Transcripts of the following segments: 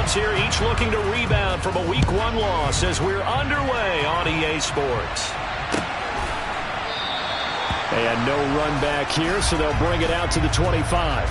clubs here, each looking to rebound from a Week 1 loss as we're underway on EA Sports. And no run back here, so they'll bring it out to the 25.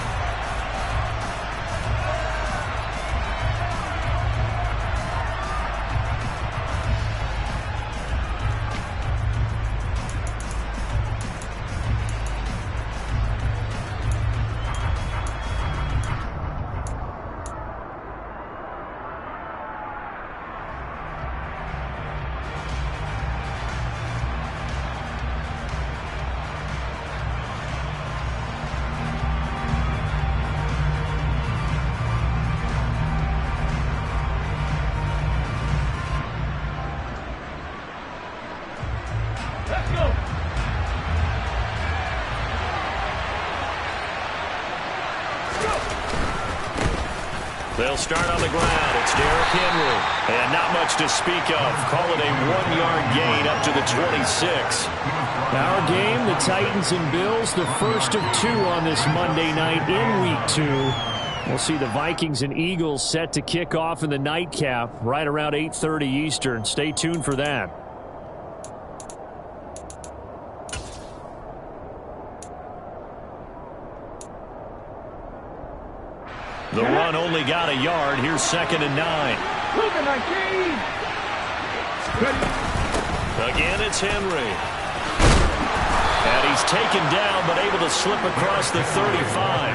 They'll start on the ground. It's Derrick Henry. And not much to speak of. Call it a 1-yard gain up to the 26. Our game, the Titans and Bills, the first of 2 on this Monday night in Week 2. We'll see the Vikings and Eagles set to kick off in the nightcap right around 8:30 Eastern. Stay tuned for that. The run only got a yard. Here's 2nd and 9. Again, it's Henry. And he's taken down, but able to slip across the 35.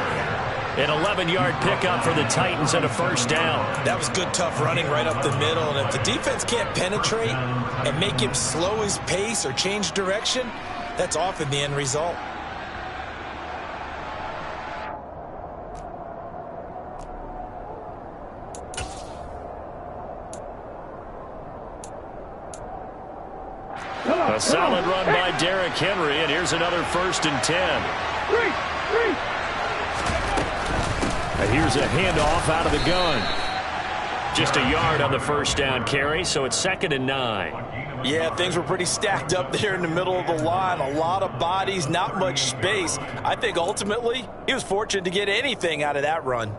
An 11-yard pickup for the Titans and a first down. That was good, tough running right up the middle. And if the defense can't penetrate and make him slow his pace or change direction, that's often the end result. A solid run by Derrick Henry, and here's another 1st and 10. And here's a handoff out of the gun. Just a yard on the first down carry, so it's 2nd and 9. Yeah, things were pretty stacked up there in the middle of the line. A lot of bodies, not much space. I think ultimately he was fortunate to get anything out of that run.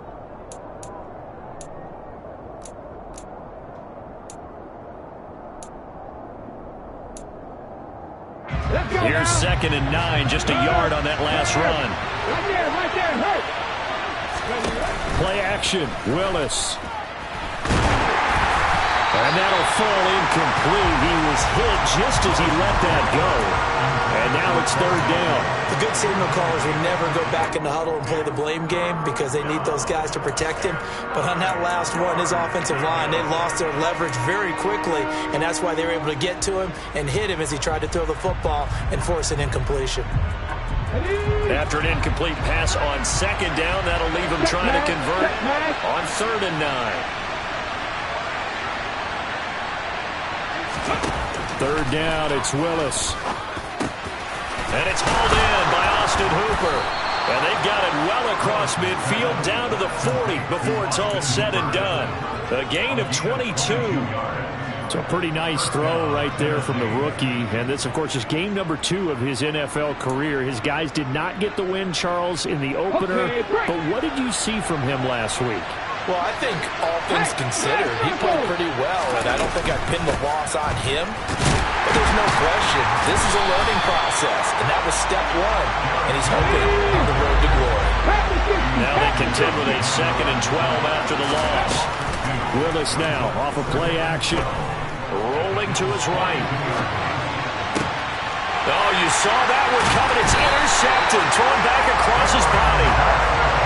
Here's 2nd and 9, just a yard on that last run. Right there. Play action, Willis. And that'll fall incomplete. He was hit just as he let that go. And now it's 3rd down. The good signal callers would never go back in the huddle and play the blame game because they need those guys to protect him. But on that last one, his offensive line, they lost their leverage very quickly, and that's why they were able to get to him and hit him as he tried to throw the football and force an incompletion. After an incomplete pass on 2nd down, that'll leave him trying to convert on 3rd and 9. 3rd down, it's Willis. And it's hauled in by Austin Hooper. And they've got it well across midfield down to the 40 before it's all said and done. A gain of 22. So a pretty nice throw right there from the rookie. And this, of course, is game number 2 of his NFL career. His guys did not get the win, Charles, in the opener. But what did you see from him last week? Well, I think all things considered, he played pretty well, and I don't think I'd pin the loss on him. But there's no question, this is a learning process, and that was step 1, and he's hoping on the road to glory. Now they contend with a 2nd and 12 after the loss. Willis now off of play action. Rolling to his right. Oh, you saw that one coming. It's intercepted, thrown back across his body.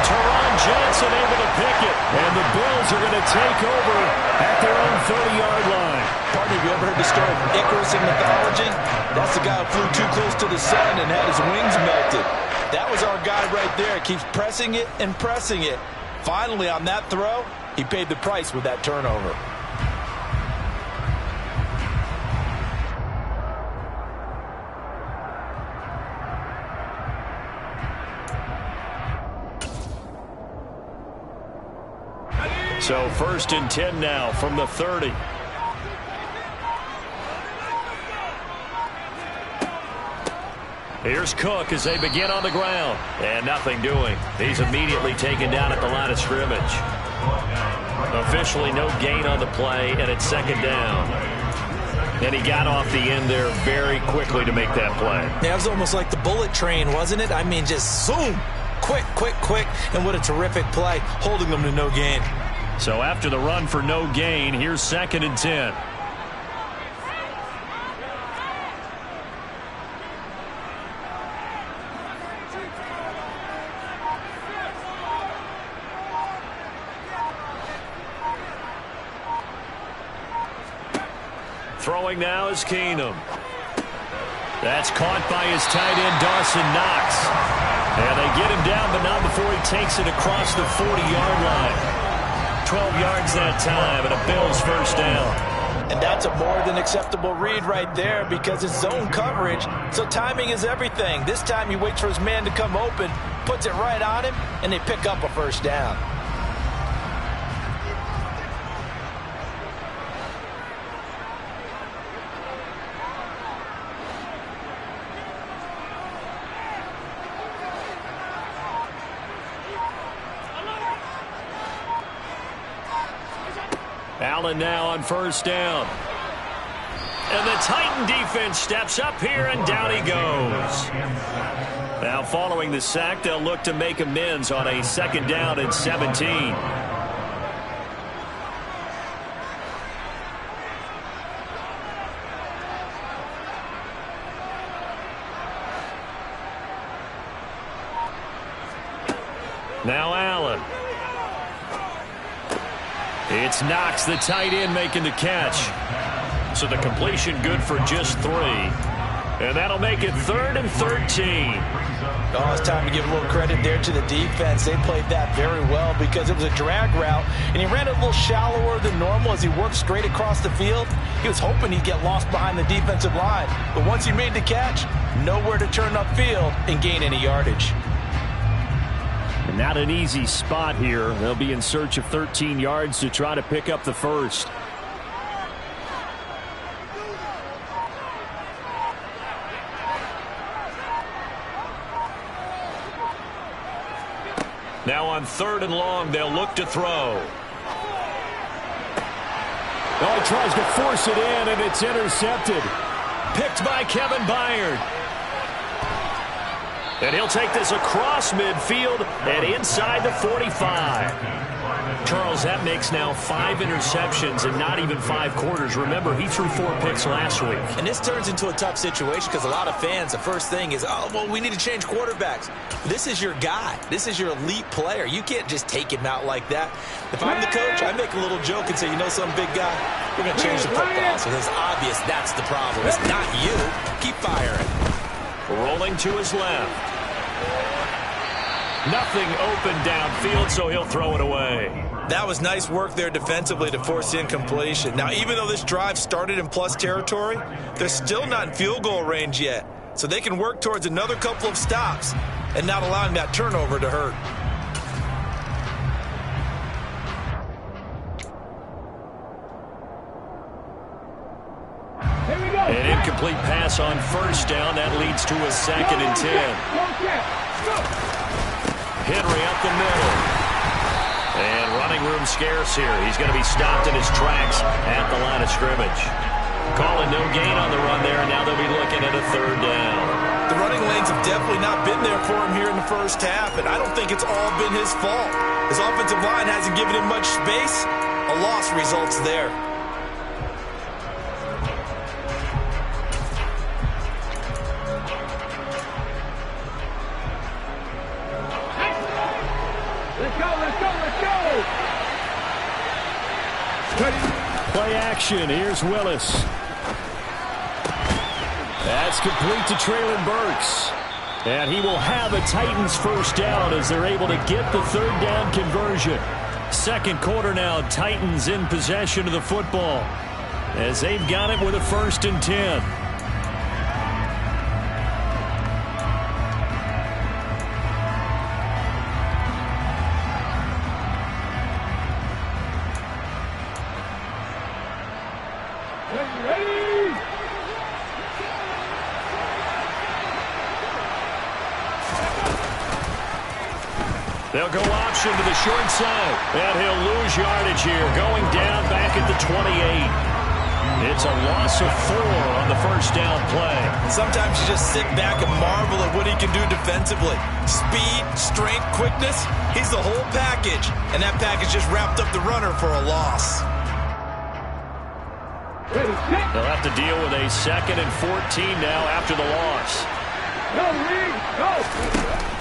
Teron Johnson able to pick it. And the Bills are going to take over at their own 30-yard line. Partner, have you ever heard the story of Icarus in mythology? That's the guy who flew too close to the sun and had his wings melted. That was our guy right there. Keeps pressing it and pressing it. Finally, on that throw, he paid the price with that turnover. So 1st and 10 now from the 30. Here's Cook as they begin on the ground. And nothing doing. He's immediately taken down at the line of scrimmage. Officially no gain on the play, and it's second down. And he got off the end there very quickly to make that play. Yeah, it was almost like the bullet train, wasn't it? I mean, just zoom. Quick, quick, quick. And what a terrific play, holding them to no gain. So after the run for no gain, here's 2nd and 10. Throwing now is Keenum. That's caught by his tight end, Dawson Knox. And they get him down, but not before he takes it across the 40-yard line. 12 yards that time, and a Bills first down. And that's a more than acceptable read right there because it's zone coverage, so timing is everything. This time he waits for his man to come open, puts it right on him, and they pick up a first down. Allen now on first down. And the Titan defense steps up here, and down he goes. Now following the sack, they'll look to make amends on a 2nd down and 17. Now Allen. It's Knox, the tight end, making the catch. So the completion good for just 3. And that'll make it 3rd and 13. Oh, it's time to give a little credit there to the defense. They played that very well because it was a drag route, and he ran it a little shallower than normal as he worked straight across the field. He was hoping he'd get lost behind the defensive line. But once he made the catch, nowhere to turn upfield and gain any yardage. And not an easy spot here. They'll be in search of 13 yards to try to pick up the first. Now on 3rd and long, they'll look to throw. Oh, he tries to force it in, and it's intercepted. Picked by Kevin Byard. And he'll take this across midfield and inside the 45. Charles, that makes now 5 interceptions in not even 5 quarters. Remember, he threw 4 picks last week. And this turns into a tough situation because a lot of fans, the first thing is, oh, well, we need to change quarterbacks. This is your guy. This is your elite player. You can't just take him out like that. If I'm the coach, I make a little joke and say, you know, some big guy, we're going to change the football. So it's obvious that's the problem. It's not you. Keep firing. Rolling to his left. Nothing open downfield, so he'll throw it away. That was nice work there defensively to force incompletion. Now, even though this drive started in plus territory, they're still not in field goal range yet. So they can work towards another couple of stops and not allowing that turnover to hurt. An incomplete pass on first down. That leads to a 2nd and 10. Henry up the middle. And running room scarce here. He's going to be stopped in his tracks at the line of scrimmage. Calling no gain on the run there, and now they'll be looking at a 3rd down. The running lanes have definitely not been there for him here in the first half, and I don't think it's all been his fault. His offensive line hasn't given him much space. A loss results there. Play action. Here's Willis. That's complete to Treylon Burks. And he will have a Titans first down as they're able to get the 3rd down conversion. 2nd quarter now, Titans in possession of the football as they've got it with a 1st and 10. They'll go option to the short side. And he'll lose yardage here, going down back at the 28. It's a loss of 4 on the first down play. Sometimes you just sit back and marvel at what he can do defensively. Speed, strength, quickness, he's the whole package. And that package just wrapped up the runner for a loss. They'll have to deal with a 2nd and 14 now after the loss.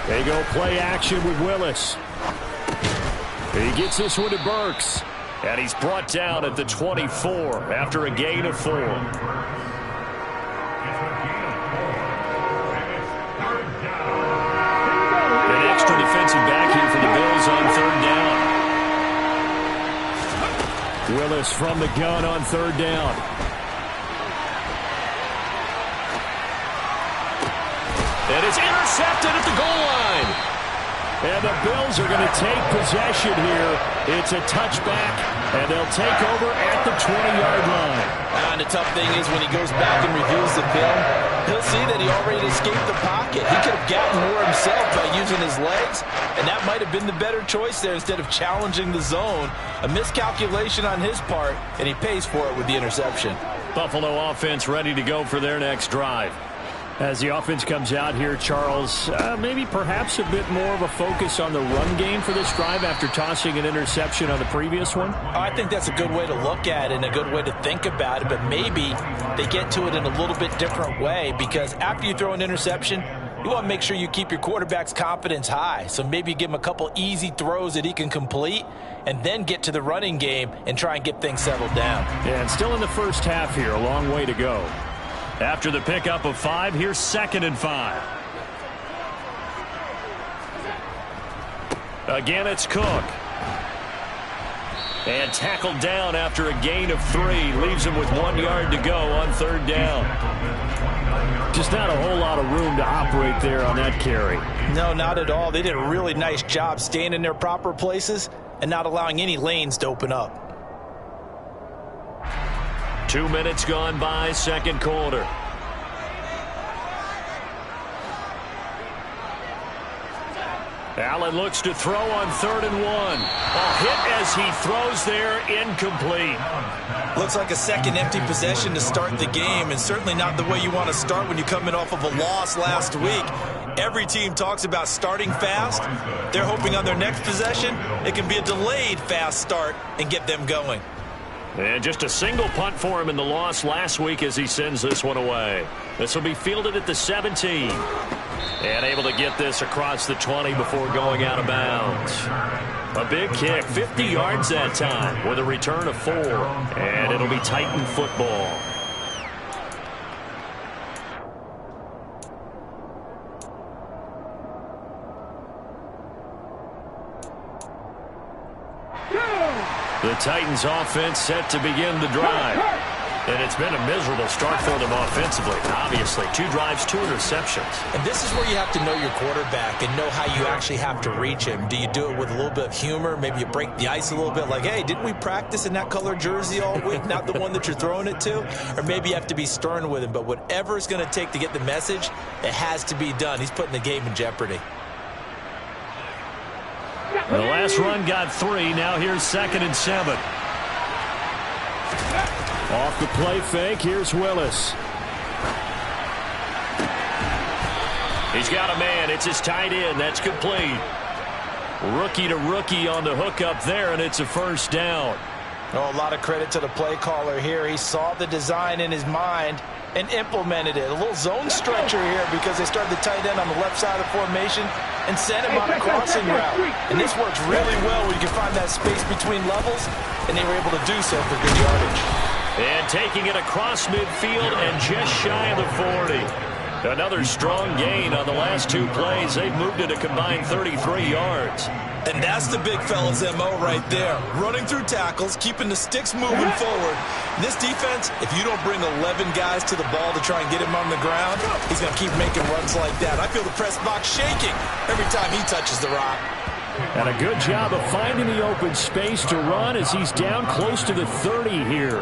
They go play action with Willis. He gets this one to Burks. And he's brought down at the 24 after a gain of 4. An extra defensive back here for the Bills on 3rd down. Willis from the gun on 3rd down. And it's intercepted at the goal line. And the Bills are going to take possession here. It's a touchback, and they'll take over at the 20-yard line. And the tough thing is when he goes back and reviews the film, he'll see that he already escaped the pocket. He could have gotten more himself by using his legs, and that might have been the better choice there instead of challenging the zone. A miscalculation on his part, and he pays for it with the interception. Buffalo offense ready to go for their next drive. As the offense comes out here, Charles, maybe perhaps a bit more of a focus on the run game for this drive after tossing an interception on the previous one? I think that's a good way to look at it and a good way to think about it, but maybe they get to it in a little bit different way because after you throw an interception, you want to make sure you keep your quarterback's confidence high. So maybe you give him a couple easy throws that he can complete and then get to the running game and try and get things settled down. Yeah, and still in the first half here, a long way to go. After the pickup of 5, here's 2nd and 5. Again, it's Cook. And tackled down after a gain of 3. Leaves him with 1 yard to go on 3rd down. Just not a whole lot of room to operate there on that carry. No, not at all. They did a really nice job staying in their proper places and not allowing any lanes to open up. 2 minutes gone by, 2nd quarter. Allen looks to throw on 3rd and 1. A hit as he throws there, incomplete. Looks like a second empty possession to start the game, and certainly not the way you want to start when you're coming off of a loss last week. Every team talks about starting fast. They're hoping on their next possession, it can be a delayed fast start and get them going. And just a single punt for him in the loss last week as he sends this one away. This will be fielded at the 17. And able to get this across the 20 before going out of bounds. A big kick, 50 yards that time with a return of 4. And it'll be Titan football. The Titans offense set to begin the drive. And it's been a miserable start for them offensively. Obviously, 2 drives, 2 interceptions. And this is where you have to know your quarterback and know how you actually have to reach him. Do you do it with a little bit of humor? Maybe you break the ice a little bit like, hey, didn't we practice in that color jersey all week, not the one that you're throwing it to? Or maybe you have to be stern with him. But whatever it's going to take to get the message, it has to be done. He's putting the game in jeopardy. The last run got 3. Now here's 2nd and 7. Off the play fake, here's Willis. He's got a man. It's his tight end. That's complete. Rookie to rookie on the hook up there, and it's a first down. Oh, a lot of credit to the play caller here. He saw the design in his mind and implemented it. A little zone stretcher here because they started the tight end on the left side of the formation and sent him on a crossing route. And this works really well when you can find that space between levels, and they were able to do so for good yardage. And taking it across midfield and just shy of the 40. Another strong gain on the last 2 plays. They've moved it a combined 33 yards. And that's the big fella's MO right there. Running through tackles, keeping the sticks moving forward. This defense, if you don't bring 11 guys to the ball to try and get him on the ground, he's going to keep making runs like that. I feel the press box shaking every time he touches the rock. And a good job of finding the open space to run as he's down close to the 30 here.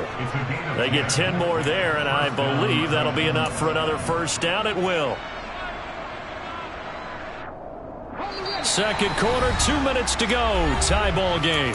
They get 10 more there, and I believe that'll be enough for another first down. It will. second quarter, 2 minutes to go. Tie ball game.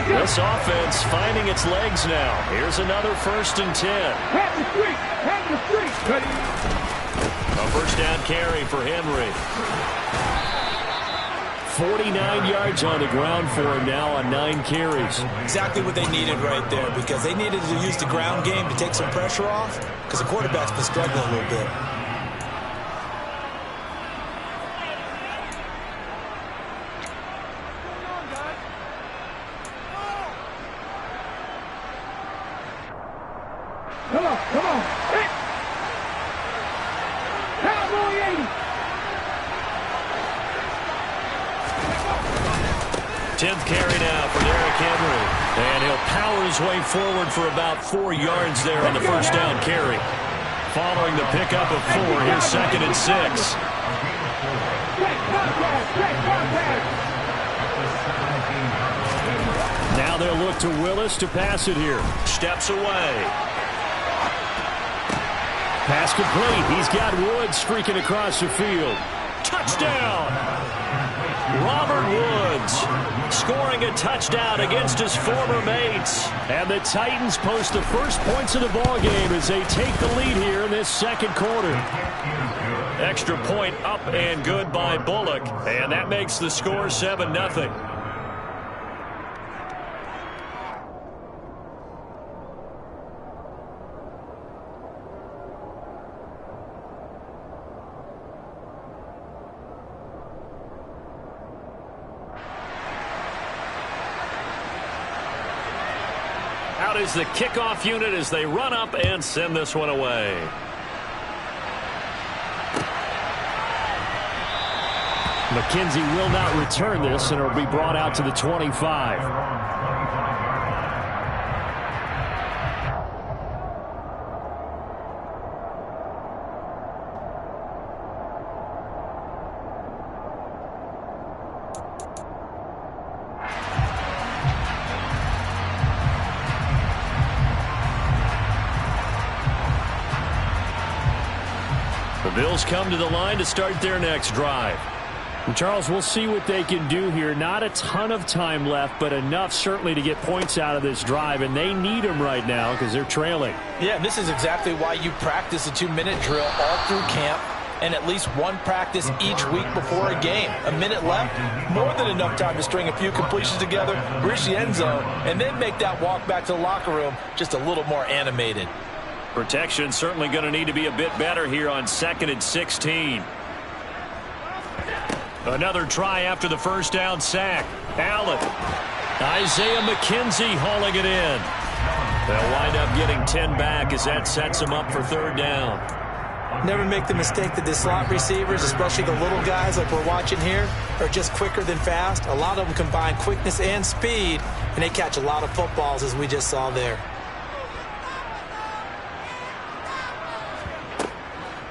This offense finding its legs now. Here's another 1st and 10. Have the street. Have the street. Ready. A first down carry for Henry. 49 yards on the ground for him now on 9 carries. Exactly what they needed right there, because they needed to use the ground game to take some pressure off, because the quarterback's been struggling a little bit. Come on. Come on. Hit. Cowboy 80. 10th carry now for Derrick Henry. And he'll power his way forward for about 4 yards there on the first down carry. Following the pickup of 4, here's 2nd and 6. Now they'll look to Willis to pass it here. Steps away. Pass complete. He's got Woods streaking across the field. Touchdown! Robert Woods scoring a touchdown against his former mates. And the Titans post the first points of the ballgame as they take the lead here in this second quarter. Extra point up and good by Bullock. And that makes the score 7-0. Out is the kickoff unit as they run up and send this one away. McKenzie will not return this, and it'll be brought out to the 25. The Bills come to the line to start their next drive. And Charles, we'll see what they can do here. Not a ton of time left, but enough certainly to get points out of this drive, and they need them right now because they're trailing. Yeah, this is exactly why you practice a 2-minute drill all through camp and at least one practice each week before a game. A minute left, more than enough time to string a few completions together, reach the end zone, and then make that walk back to the locker room just a little more animated. Protection certainly going to need to be a bit better here on 2nd and 16. Another try after the first down sack. Allen. Isaiah McKenzie hauling it in. They'll wind up getting 10 back as that sets them up for 3rd down. Never make the mistake that the slot receivers, especially the little guys like we're watching here, are just quicker than fast. A lot of them combine quickness and speed, and they catch a lot of footballs as we just saw there.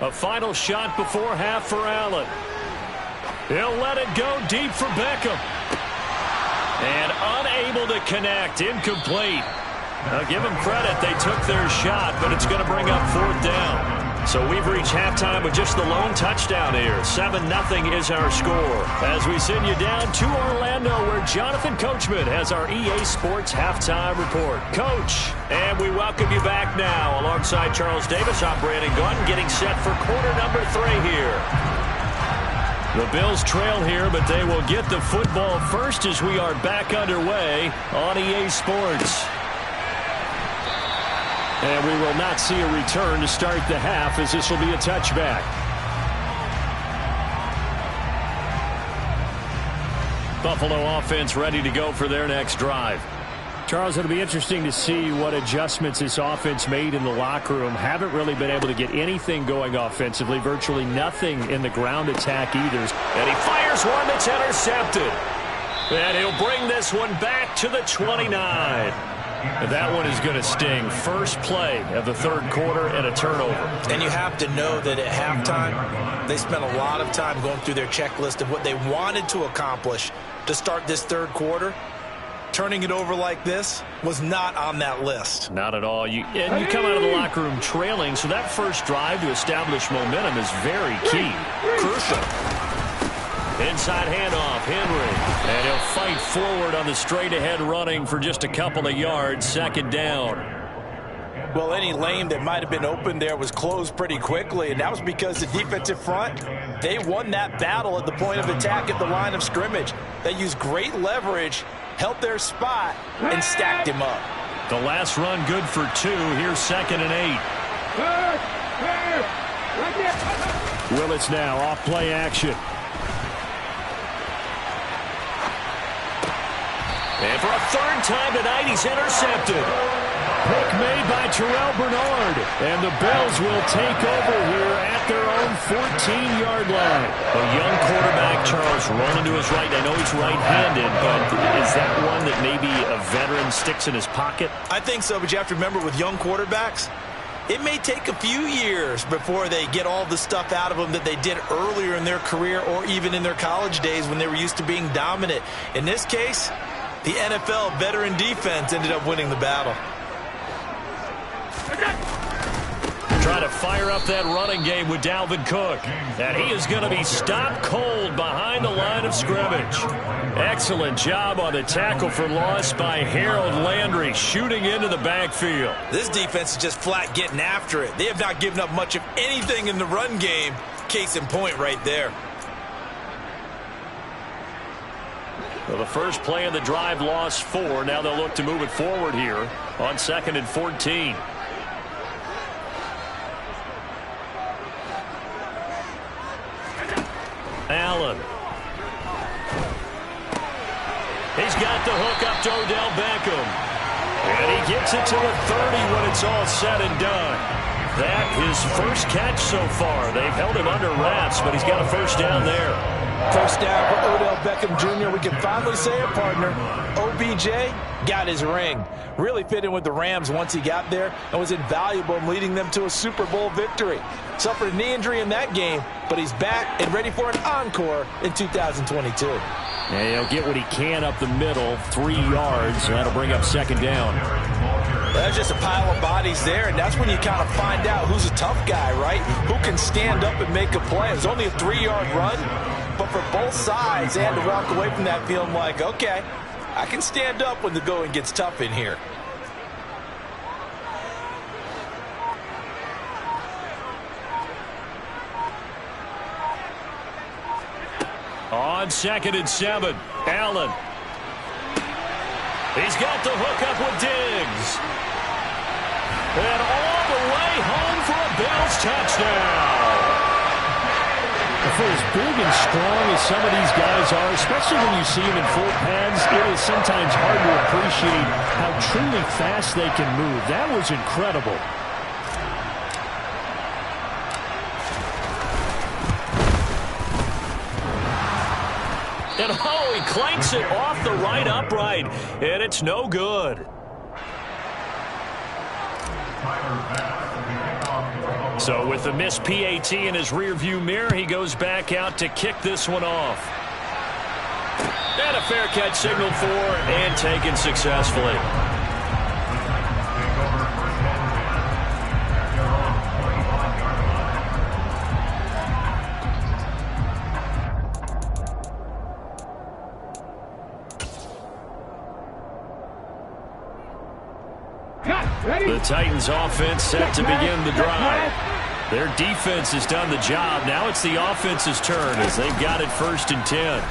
A final shot before half for Allen. He'll let it go deep for Beckham. And unable to connect. Incomplete. Now give them credit. They took their shot, but it's going to bring up 4th down. So we've reached halftime with just the lone touchdown here. 7-0 is our score. As we send you down to Orlando, where Jonathan Coachman has our EA Sports Halftime Report. Coach, and we welcome you back now alongside Charles Davis. I'm Brandon Gaudin getting set for quarter number 3 here. The Bills trail here, but they will get the football first as we are back underway on EA Sports. And we will not see a return to start the half, as this will be a touchback. Buffalo offense ready to go for their next drive. Charles, it'll be interesting to see what adjustments this offense made in the locker room. Haven't really been able to get anything going offensively. Virtually nothing in the ground attack either. And he fires one that's intercepted. And he'll bring this one back to the 29. And that one is going to sting. First play of the 3rd quarter and a turnover. And you have to know that at halftime, they spent a lot of time going through their checklist of what they wanted to accomplish. to start this third quarter. Turning it over like this was not on that list. Not at all. You come out of the locker room trailing, so that first drive to establish momentum is very key. Crucial. Inside handoff, Henry. And he'll fight forward on the straight-ahead running for just a couple of yards, second down. Well, any lane that might have been open there was closed pretty quickly, and that was because the defensive front, they won that battle at the point of attack at the line of scrimmage. They used great leverage, held their spot, and stacked him up. The last run good for 2. Here's 2nd and 8. Willetts now off play action. And for a third time tonight, he's intercepted. Pick made by Terrell Bernard. And the Bills will take over here at their own 14-yard line. A young quarterback, Charles, rolling to his right. I know he's right-handed, but is that one that maybe a veteran sticks in his pocket? I think so, but you have to remember with young quarterbacks, it may take a few years before they get all the stuff out of them that they did earlier in their career or even in their college days when they were used to being dominant. In this case, the NFL veteran defense ended up winning the battle. Trying to fire up that running game with Dalvin Cook. And he is going to be stopped cold behind the line of scrimmage. Excellent job on the tackle for loss by Harold Landry, shooting into the backfield. This defense is just flat getting after it. They have not given up much of anything in the run game. Case in point right there. Well, the first play of the drive lost 4. Now they'll look to move it forward here on 2nd and 14. Allen. He's got the hook up to Odell Beckham. And he gets it to a 30 when it's all said and done. That his first catch so far. They've held him under wraps, but he's got a first down there. First down for Odell Beckham Jr. We can finally say it, partner. OBJ got his ring. Really fit in with the Rams once he got there and was invaluable in leading them to a Super Bowl victory. Suffered a knee injury in that game, but he's back and ready for an encore in 2022. And he'll get what he can up the middle, 3 yards. That'll bring up second down. There's just a pile of bodies there, and that's when you kind of find out who's a tough guy, right? Who can stand up and make a play. It was only a 3-yard run, but for both sides, they had to walk away from that feeling like, okay, I can stand up when the going gets tough in here. On 2nd and 7, Allen. He's got the hook up with Diggs. And all the way home for a Bills touchdown. For as big and strong as some of these guys are, especially when you see them in full pads, it is sometimes hard to appreciate how truly fast they can move. That was incredible. And oh, he clanks it off the right upright, and it's no good. So with the missed PAT in his rearview mirror, he goes back out to kick this one off. And a fair catch signaled for and taken successfully. The Titans offense set to begin the drive. Their defense has done the job. Now it's the offense's turn as they've got it 1st and 10.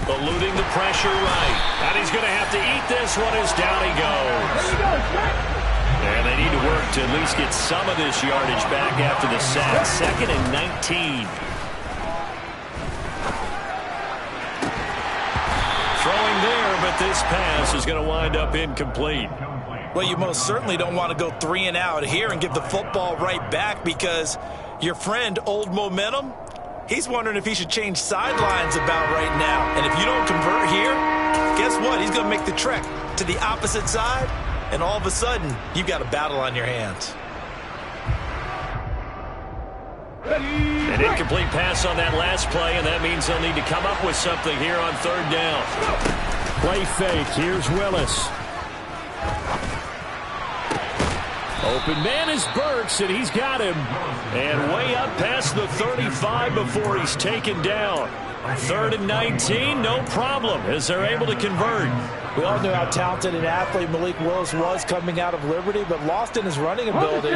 Eluding the pressure right. And he's going to have to eat this one as down he goes. And they need to work to at least get some of this yardage back after the sack. 2nd and 19. Throwing there, but this pass is going to wind up incomplete. Well, you most certainly don't want to go 3 and out here and give the football right back because your friend, Old Momentum, he's wondering if he should change sidelines about right now. And if you don't convert here, guess what? He's going to make the trek to the opposite side, and all of a sudden, you've got a battle on your hands. An incomplete pass on that last play, and that means they'll need to come up with something here on third down. Play fake. Here's Willis. Open man is Burks, and he's got him. And way up past the 35 before he's taken down. 3rd and 19, no problem, as they're able to convert. We all knew how talented an athlete Malik Willis was coming out of Liberty, but lost in his running ability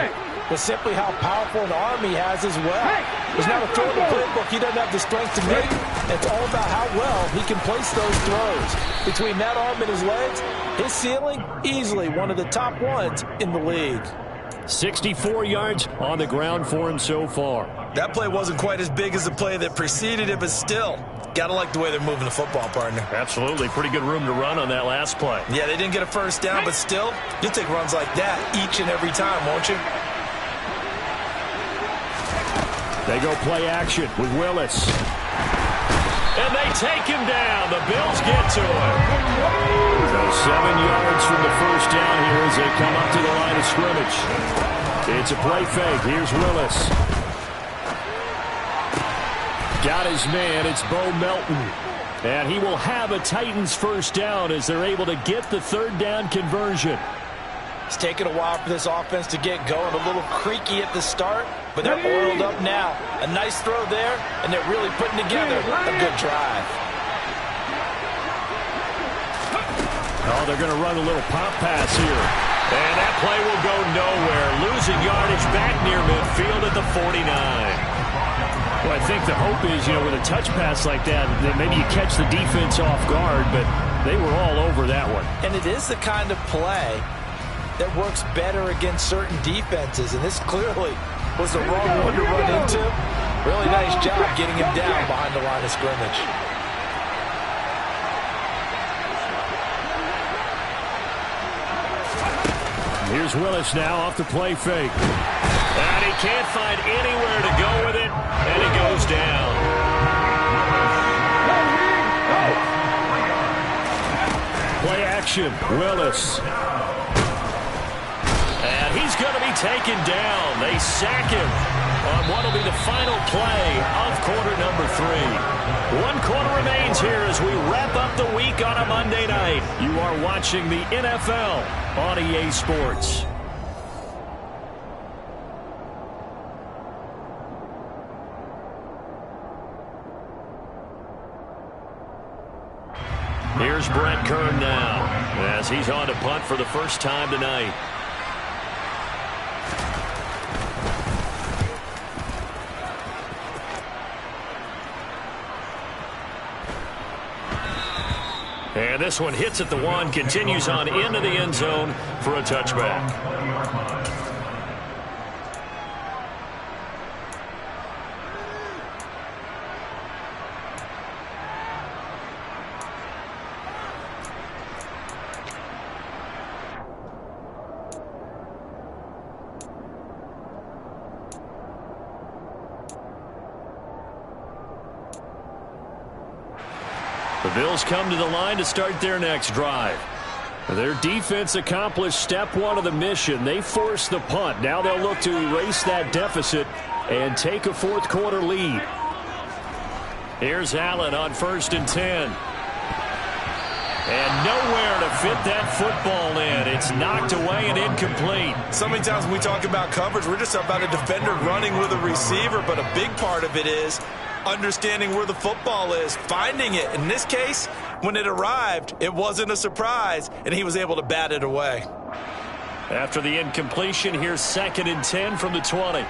was simply how powerful an arm he has as well. There's not a throw in the playbook he doesn't have the strength to make. It's all about how well he can place those throws. Between that arm and his legs, his ceiling, easily one of the top ones in the league. 64 yards on the ground for him so far. That play wasn't quite as big as the play that preceded it, but still, gotta like the way they're moving the football, partner. Absolutely. Pretty good room to run on that last play. Yeah, they didn't get a first down, but still, you'll take runs like that each and every time, won't you? They go play action with Willis. And they take him down. The Bills get to him. So 7 yards from the first down here as they come up to the line of scrimmage. It's a play fake. Here's Willis. Got his man. It's Bo Melton. And he will have a Titans first down as they're able to get the third down conversion. It's taken a while for this offense to get going. A little creaky at the start, but they're oiled up now. A nice throw there, and they're really putting together a good drive. Oh, they're going to run a little pop pass here. And that play will go nowhere. Losing yardage back near midfield at the 49. Well, I think the hope is, with a touch pass like that maybe you catch the defense off guard, but they were all over that one. And it is the kind of play that works better against certain defenses, and this clearly was the wrong one to run into. Really nice job getting him down behind the line of scrimmage. Here's Willis now off the play fake. And he can't find anywhere to go with it, and it goes down. Play action, Willis. And he's going to be taken down. They sack him on what will be the final play of quarter number 3. 1 quarter remains here as we wrap up the week on a Monday night. You are watching the NFL on EA Sports. Here's Brett Kern now as he's on to punt for the first time tonight. And this one hits at the 1, continues on into the end zone for a touchback. The Bills come to the line to start their next drive. Their defense accomplished step 1 of the mission. They forced the punt. Now they'll look to erase that deficit and take a fourth quarter lead. Here's Allen on 1st and 10. And nowhere to fit that football in. It's knocked away and incomplete. So many times when we talk about coverage, we're just about a defender running with a receiver, but a big part of it is understanding where the football is, finding it. In this case, when it arrived, it wasn't a surprise, and he was able to bat it away. After the incompletion, here's 2nd and 10 from the 20.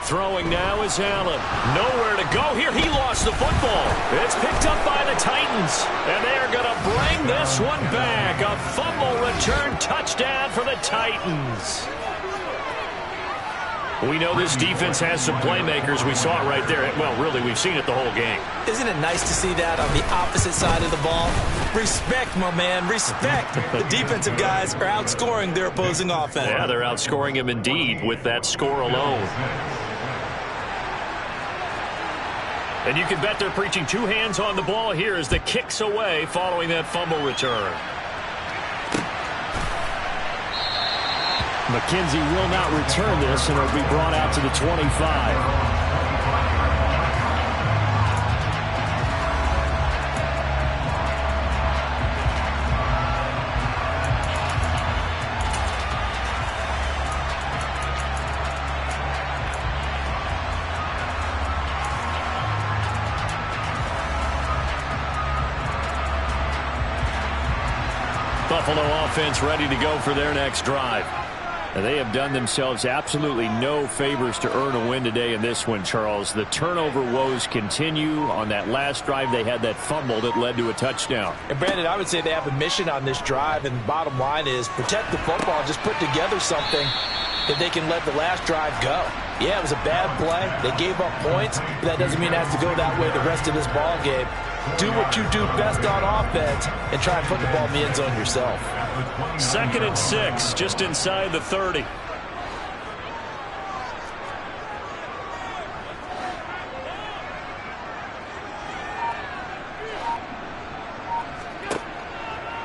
Throwing now is Allen. Nowhere to go here. He lost the football. It's picked up by the Titans. And they are going to bring this one back. A fumble return touchdown for the Titans. We know this defense has some playmakers. We saw it right there. Well, really, we've seen it the whole game. Isn't it nice to see that on the opposite side of the ball? Respect, my man, respect. The defensive guys are outscoring their opposing offense. Yeah, they're outscoring him indeed with that score alone. And you can bet they're preaching two hands on the ball here as the kick's away following that fumble return. McKenzie will not return this, and it'll be brought out to the 25. Buffalo offense ready to go for their next drive. And they have done themselves absolutely no favors to earn a win today in this one, Charles. The turnover woes continue. On that last drive, they had that fumble that led to a touchdown. And, Brandon, I would say they have a mission on this drive, and the bottom line is protect the football, just put together something that they can let the last drive go. Yeah, it was a bad play. They gave up points, but that doesn't mean it has to go that way the rest of this ball game. Do what you do best on offense and try and put the ball in the end zone yourself. 2nd and 6, just inside the 30.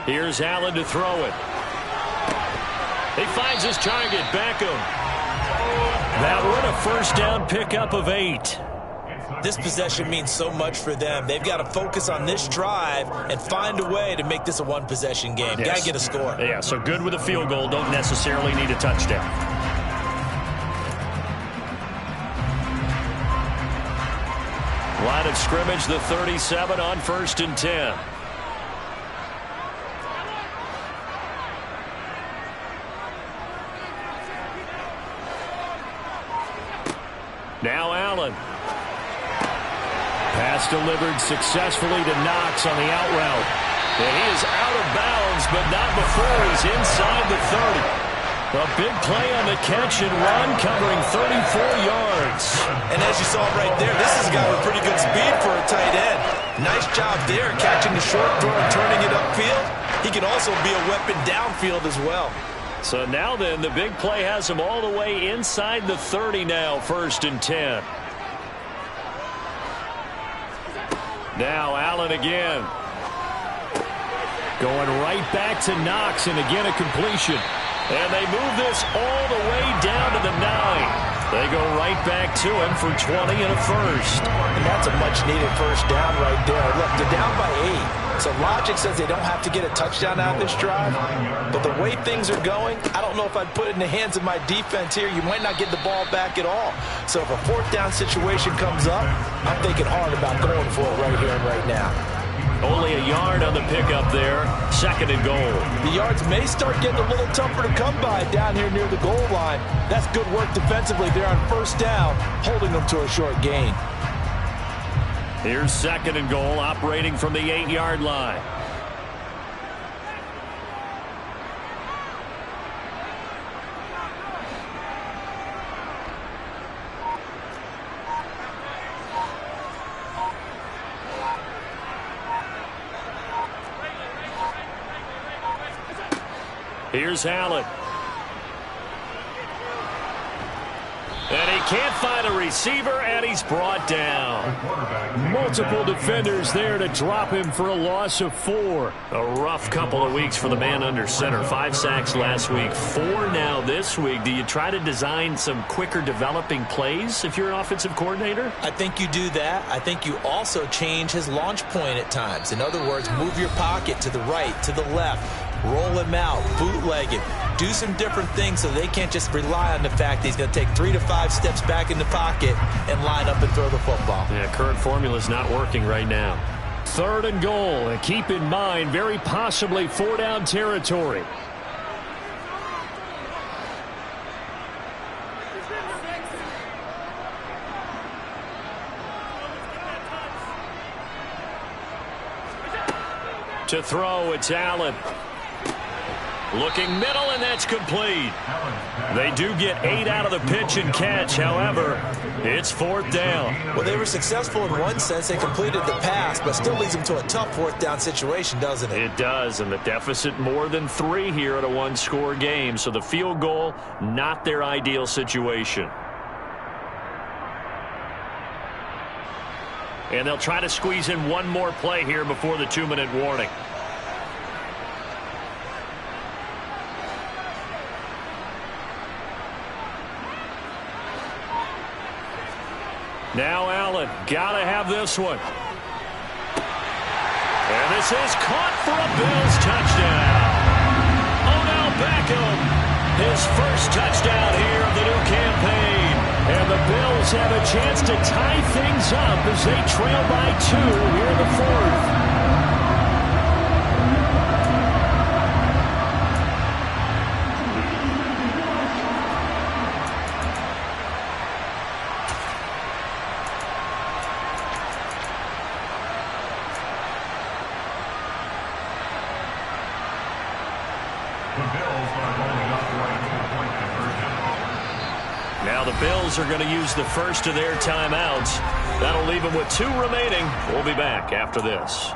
Here's Allen to throw it. He finds his target, Beckham. That one a first down pickup of 8. This possession means so much for them. They've got to focus on this drive and find a way to make this a one-possession game. Yes. Got to get a score. Yeah, so good with a field goal. Don't necessarily need a touchdown. Line of scrimmage, the 37 on 1st and 10. Now Allen. Pass delivered successfully to Knox on the out route. And he is out of bounds, but not before he's inside the 30. A big play on the catch and run, covering 34 yards. And as you saw right there, this is a guy with pretty good speed for a tight end. Nice job there, catching the short throw and turning it upfield. He can also be a weapon downfield as well. So now then, the big play has him all the way inside the 30 now, 1st and 10. Now Allen again. Going right back to Knox, and again a completion. And they move this all the way down to the 9. They go right back to him for 20 and a first. And that's a much-needed first down right there. Look, they're down by 8. So logic says they don't have to get a touchdown out of this drive. But the way things are going, I don't know if I'd put it in the hands of my defense here. You might not get the ball back at all. So if a 4th down situation comes up, I'm thinking hard about going for it right here and right now. Only a yard on the pickup there. 2nd and goal. The yards may start getting a little tougher to come by down here near the goal line. That's good work defensively there on 1st down, holding them to a short gain. Here's 2nd and goal, operating from the 8-yard line. Here's Allen. And he can't find a receiver, and he's brought down. Multiple defenders there to drop him for a loss of 4. A rough couple of weeks for the man under center. 5 sacks last week, 4 now this week. Do you try to design some quicker developing plays if you're an offensive coordinator? I think you do that. I think you also change his launch point at times. In other words, move your pocket to the right, to the left. Roll him out, bootleg him, do some different things so they can't just rely on the fact that he's going to take 3 to 5 steps back in the pocket and line up and throw the football. Yeah, current formula is not working right now. 3rd and goal, and keep in mind, very possibly 4-down territory. To throw, it's Allen. Looking middle, and that's complete. They do get 8 out of the pitch and catch. However, it's 4th down. Well, they were successful in one sense. They completed the pass, but still leads them to a tough 4th down situation, doesn't it? It does, and the deficit more than 3 here at a 1-score game. So the field goal, not their ideal situation. And they'll try to squeeze in one more play here before the 2-minute warning. Now Allen, gotta have this one. And this is caught for a Bills touchdown. Odell Beckham, his first touchdown here of the new campaign. And the Bills have a chance to tie things up as they trail by 2 here in the 4th. Now the Bills are going to use the first of their timeouts. That'll leave them with 2 remaining. We'll be back after this.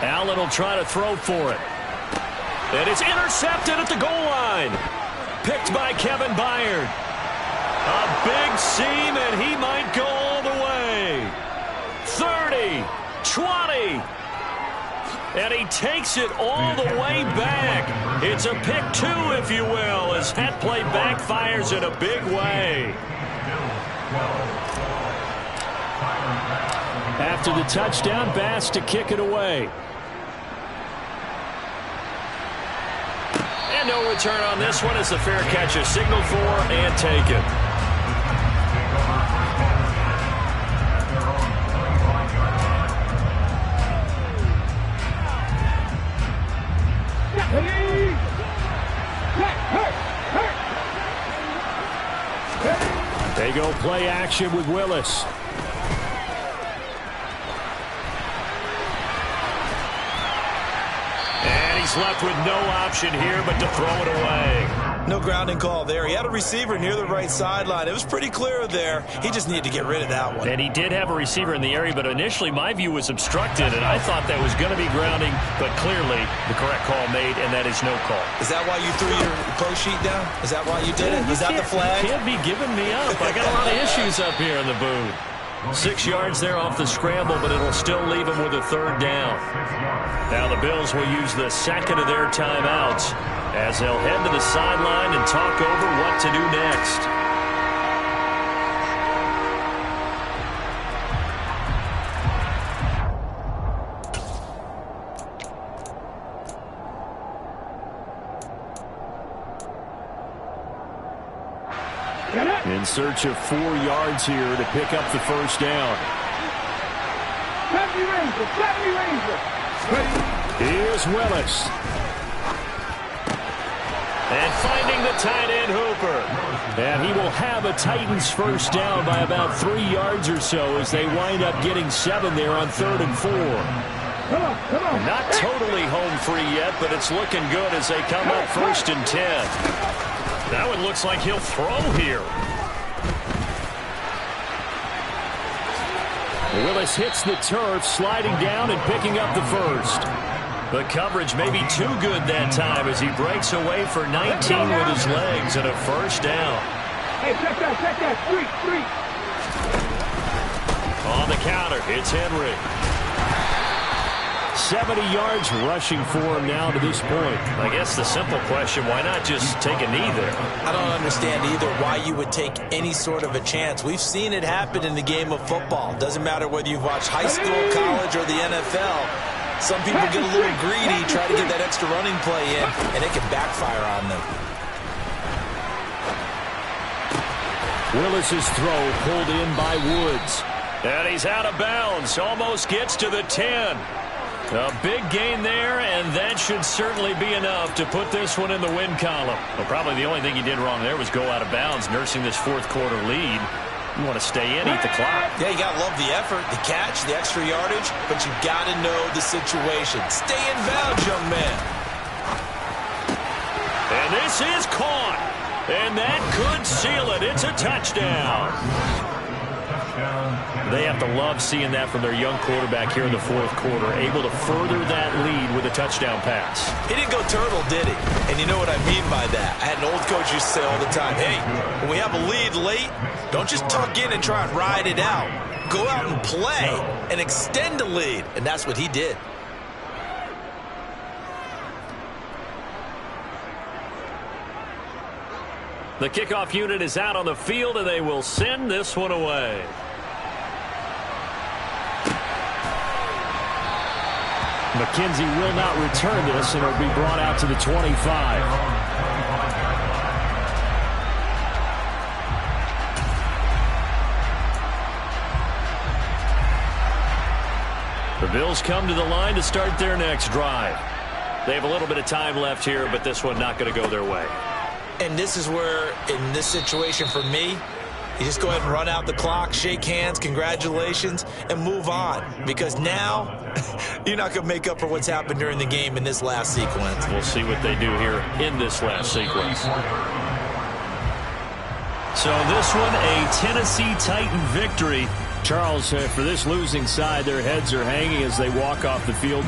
Allen will try to throw for it. And it's intercepted at the goal line. Picked by Kevin Byard. A big seam, and he might go all the way. 30, 20. And he takes it all the way back. It's a pick 2, if you will, as that play backfires in a big way. After the touchdown, Bass to kick it away. And no return on this one as the fair catch is signaled for and taken. They go play action with Willis. And he's left with no option here but to throw it away. No grounding call there. He had a receiver near the right sideline. It was pretty clear there. He just needed to get rid of that one. And he did have a receiver in the area, but initially my view was obstructed, and I thought that was going to be grounding, but clearly the correct call made, and that is no call. Is that why you threw your play sheet down? Is that why you did it? Was that the flag? You can't be giving me up. I got a lot of issues up here in the booth. 6 yards there off the scramble, but it'll still leave him with a 3rd down. Now the Bills will use the second of their timeouts as they'll head to the sideline and talk over what to do next. In search of 4 yards here to pick up the 1st down. Here's Willis. And finding the tight end Hooper. And he will have a Titans 1st down by about 3 yards or so as they wind up getting 7 there on 3rd and 4. Not totally home free yet, but it's looking good as they come up 1st and 10. That one looks like he'll throw here. Willis hits the turf, sliding down and picking up the 1st. The coverage may be too good that time as he breaks away for 19 with his legs and a 1st down. Hey, check that, three. On the counter, it's Henry. 70 yards rushing for him now to this point. I guess the simple question, why not just take a knee there? I don't understand either why you would take any sort of a chance. We've seen it happen in the game of football. Doesn't matter whether you've watched high school, college, or the NFL. Some people get a little greedy, try to get that extra running play in, and it can backfire on them. Willis's throw pulled in by Woods. And he's out of bounds. Almost gets to the 10. A big gain there, and that should certainly be enough to put this one in the win column. Well, probably the only thing he did wrong there was go out of bounds, nursing this fourth quarter lead. You want to stay in, eat the clock. Yeah, you got to love the effort, the catch, the extra yardage, but you got to know the situation. Stay in bounds, young man. And this is caught. And that could seal it. It's a touchdown. They have to love seeing that from their young quarterback here in the fourth quarter, able to further that lead with a touchdown pass. He didn't go turtle, did he? And you know what I mean by that. I had an old coach used to say all the time, hey, when we have a lead late, don't just tuck in and try and ride it out. Go out and play and extend the lead. And that's what he did. The kickoff unit is out on the field, and they will send this one away. McKenzie will not return this, and it'll be brought out to the 25. The Bills come to the line to start their next drive. They have a little bit of time left here, but this one not going to go their way. And this is where, in this situation for me, you just go ahead and run out the clock, shake hands, congratulations, and move on. Because now, you're not going to make up for what's happened during the game in this last sequence. We'll see what they do here in this last sequence. So this one, a Tennessee Titan victory. Charles, for this losing side, their heads are hanging as they walk off the field.